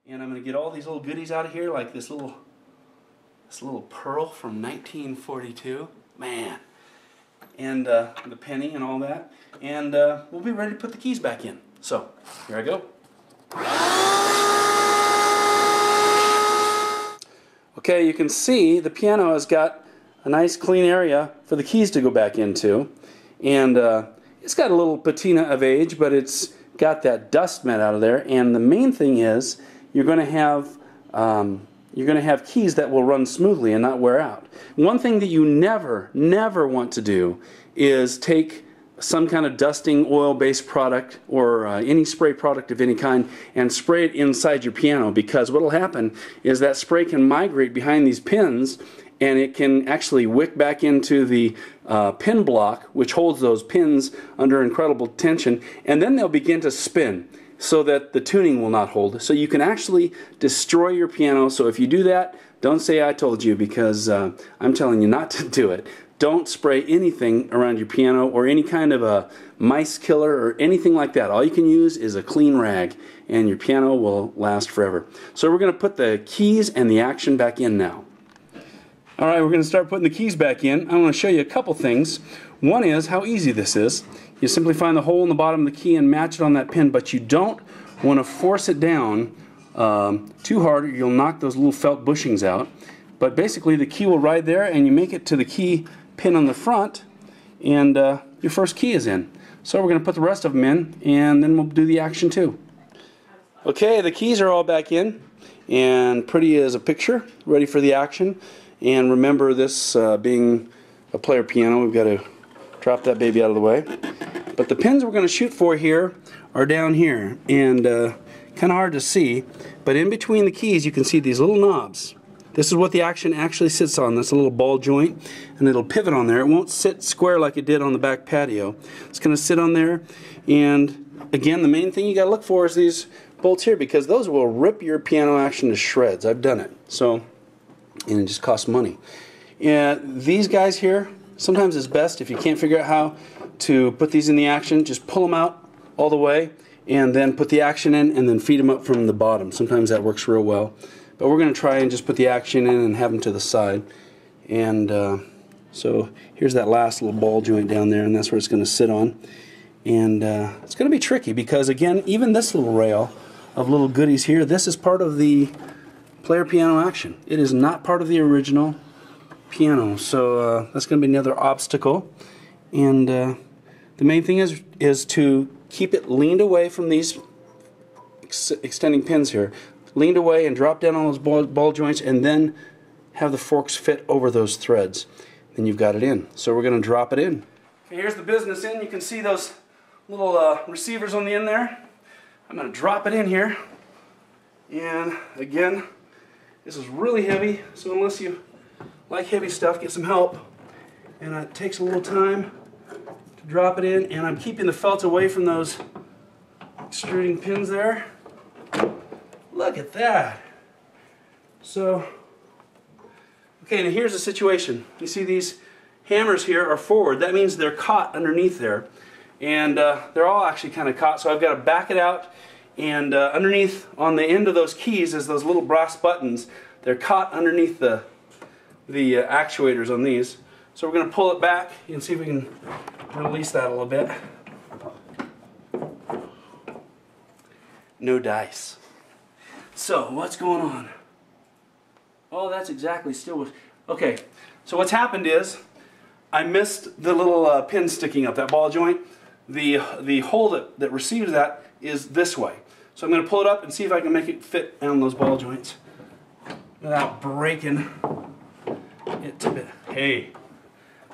And I'm going to get all these little goodies out of here, like this little pearl from 1942. Man. And the penny and all that. And we'll be ready to put the keys back in. So, here I go. Okay, you can see the piano has got a nice clean area for the keys to go back into. And it's got a little patina of age, but it's got that dust mat out of there. And the main thing is you're going to have keys that will run smoothly and not wear out. One thing that you never want to do is take some kind of dusting oil-based product or any spray product of any kind and spray it inside your piano, because what will happen is that spray can migrate behind these pins and it can actually wick back into the pin block, which holds those pins under incredible tension, and then they'll begin to spin so that the tuning will not hold. So you can actually destroy your piano. So if you do that, don't say I told you, because I'm telling you not to do it. Don't spray anything around your piano or any kind of a mice killer or anything like that. All you can use is a clean rag and your piano will last forever. So we're going to put the keys and the action back in now. Alright, we're going to start putting the keys back in. I want to show you a couple things. One is how easy this is. You simply find the hole in the bottom of the key and match it on that pin, but you don't want to force it down too hard or you'll knock those little felt bushings out. But basically the key will ride there and you make it to the key pin on the front and your first key is in. So we're going to put the rest of them in and then we'll do the action too. Okay, the keys are all back in and pretty as a picture, ready for the action. And remember, this being a player piano, we've got to drop that baby out of the way. But the pins we're going to shoot for here are down here, and kind of hard to see, but in between the keys you can see these little knobs. This is what the action actually sits on. That's a little ball joint, and it'll pivot on there. It won't sit square like it did on the back patio. It's going to sit on there, and again, the main thing you got to look for is these bolts here, because those will rip your piano action to shreds. I've done it. So, and it just costs money. And these guys here, sometimes it's best if you can't figure out how to put these in the action, just pull them out all the way and then put the action in and then feed them up from the bottom. Sometimes that works real well. But we're going to try and just put the action in and have them to the side. And so here's that last little ball joint down there, and that's where it's going to sit on. And it's going to be tricky because, again, even this little rail of little goodies here, this is part of the player piano action. It is not part of the original piano. So that's going to be another obstacle. And the main thing is to keep it leaned away from these extending pins here. Leaned away and drop down on those ball joints and then have the forks fit over those threads. Then you've got it in. So we're going to drop it in. Okay, here's the business end. You can see those little receivers on the end there. I'm going to drop it in here. And again, this is really heavy, so unless you like heavy stuff, get some help. And it takes a little time to drop it in, and I'm keeping the felt away from those extruding pins there. Look at that. So, okay, now here's the situation. You see these hammers here are forward. That means they're caught underneath there. And they're all actually kind of caught, so I've got to back it out. And underneath, on the end of those keys, is those little brass buttons. They're caught underneath the actuators on these. So we're going to pull it back and see if we can release that a little bit. No dice. So, what's going on? Oh, that's exactly still with... Okay, so what's happened is I missed the little pin sticking up, that ball joint. The hole that receives that is this way. So I'm going to pull it up and see if I can make it fit on those ball joints without breaking it to bit. Hey,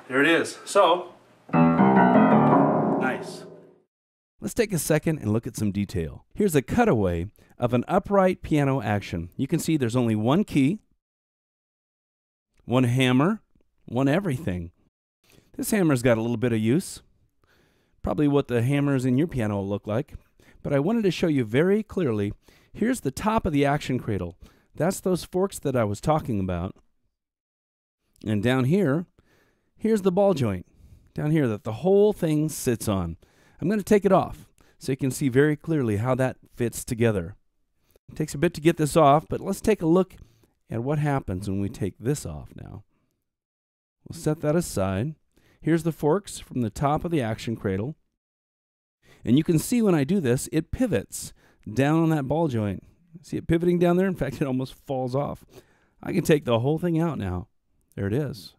there it is. So, nice. Let's take a second and look at some detail. Here's a cutaway of an upright piano action. You can see there's only one key, one hammer, one everything. This hammer's got a little bit of use. Probably what the hammers in your piano will look like. But I wanted to show you very clearly, here's the top of the action cradle. That's those forks that I was talking about. And down here, here's the ball joint. Down here that the whole thing sits on. I'm going to take it off so you can see very clearly how that fits together. It takes a bit to get this off, but let's take a look at what happens when we take this off now. We'll set that aside. Here's the forks from the top of the action cradle. And you can see when I do this, it pivots down on that ball joint. See it pivoting down there? In fact, it almost falls off. I can take the whole thing out now. There it is.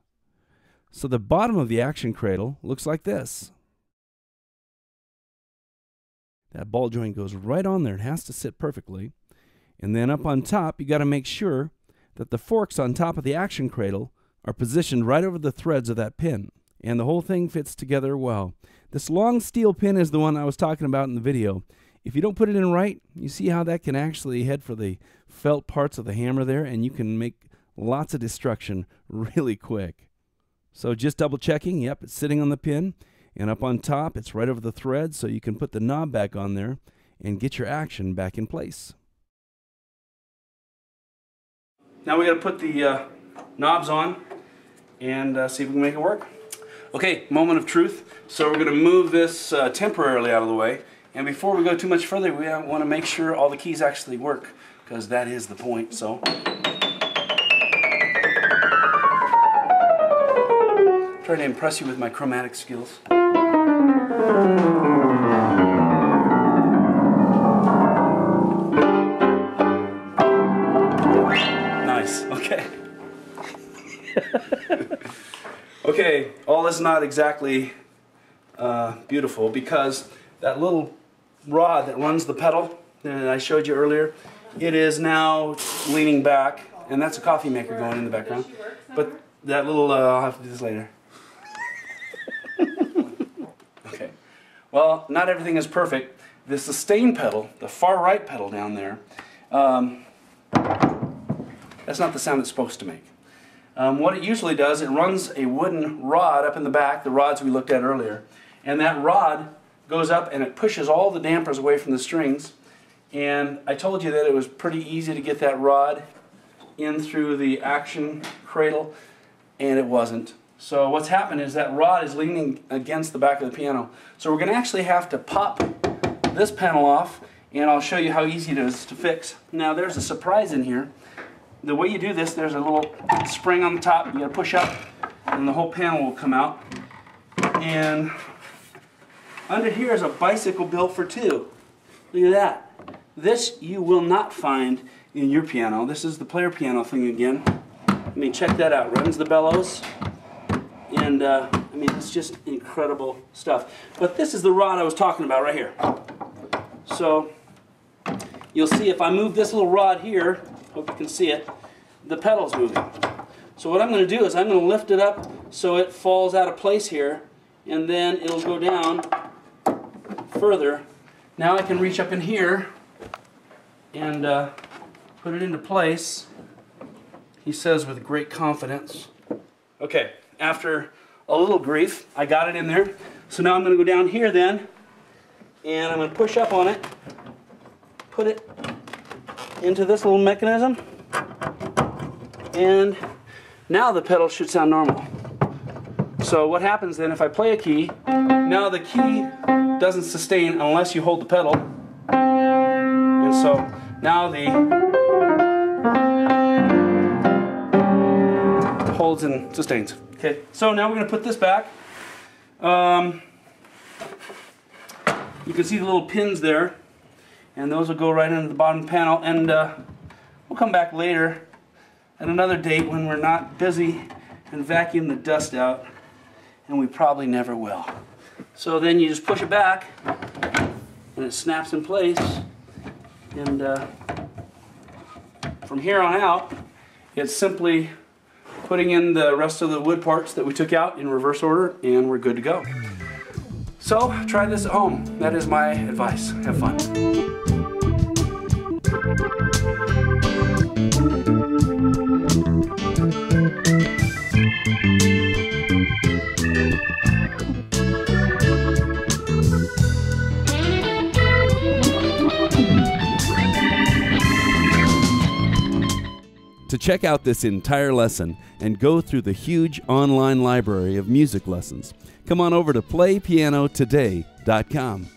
So the bottom of the action cradle looks like this. That ball joint goes right on there. It has to sit perfectly. And then up on top, you got to make sure that the forks on top of the action cradle are positioned right over the threads of that pin. And the whole thing fits together well. This long steel pin is the one I was talking about in the video. If you don't put it in right, you see how that can actually head for the felt parts of the hammer there, and you can make lots of destruction really quick. So just double checking, yep, it's sitting on the pin, and up on top, it's right over the thread, so you can put the knob back on there and get your action back in place. Now we got to put the knobs on and see if we can make it work. Okay, moment of truth. So we're going to move this temporarily out of the way. And before we go too much further, we want to make sure all the keys actually work, because that is the point. So trying to impress you with my chromatic skills. Nice. Okay. Okay, all is not exactly beautiful, because that little rod that runs the pedal that I showed you earlier, it is now leaning back, and that's a coffee maker going in the background. But that little, I'll have to do this later. Okay. Well, not everything is perfect. The sustain pedal, the far right pedal down there, that's not the sound it's supposed to make. What it usually does, it runs a wooden rod up in the back, the rods we looked at earlier, and that rod goes up and it pushes all the dampers away from the strings. And I told you that it was pretty easy to get that rod in through the action cradle, and it wasn't. So what's happened is that rod is leaning against the back of the piano. So we're going to actually have to pop this panel off, and I'll show you how easy it is to fix. Now there's a surprise in here. The way you do this, there's a little spring on the top. You got to push up, and the whole panel will come out. And under here is a bicycle built for two. Look at that. This you will not find in your piano. This is the player piano thing again. I mean, check that out. Runs the bellows. And, I mean, it's just incredible stuff. But this is the rod I was talking about right here. So, you'll see if I move this little rod here, hope you can see it, the pedal's moving. So what I'm going to do is I'm going to lift it up so it falls out of place here, and then it'll go down further. Now I can reach up in here and put it into place, he says with great confidence. Okay, after a little grief, I got it in there. So now I'm going to go down here then, and I'm going to push up on it, put it into this little mechanism, and now the pedal should sound normal. So what happens then if I play a key, now the key doesn't sustain unless you hold the pedal, and so now the holds and sustains. Okay, so now we're going to put this back. You can see the little pins there, and those will go right into the bottom panel, and we'll come back later at another date when we're not busy and vacuum the dust out, and we probably never will. So then you just push it back and it snaps in place, and from here on out it's simply putting in the rest of the wood parts that we took out in reverse order, and we're good to go. So try this at home. That is my advice. Have fun. To check out this entire lesson and go through the huge online library of music lessons, come on over to PlayPianoTODAY.com.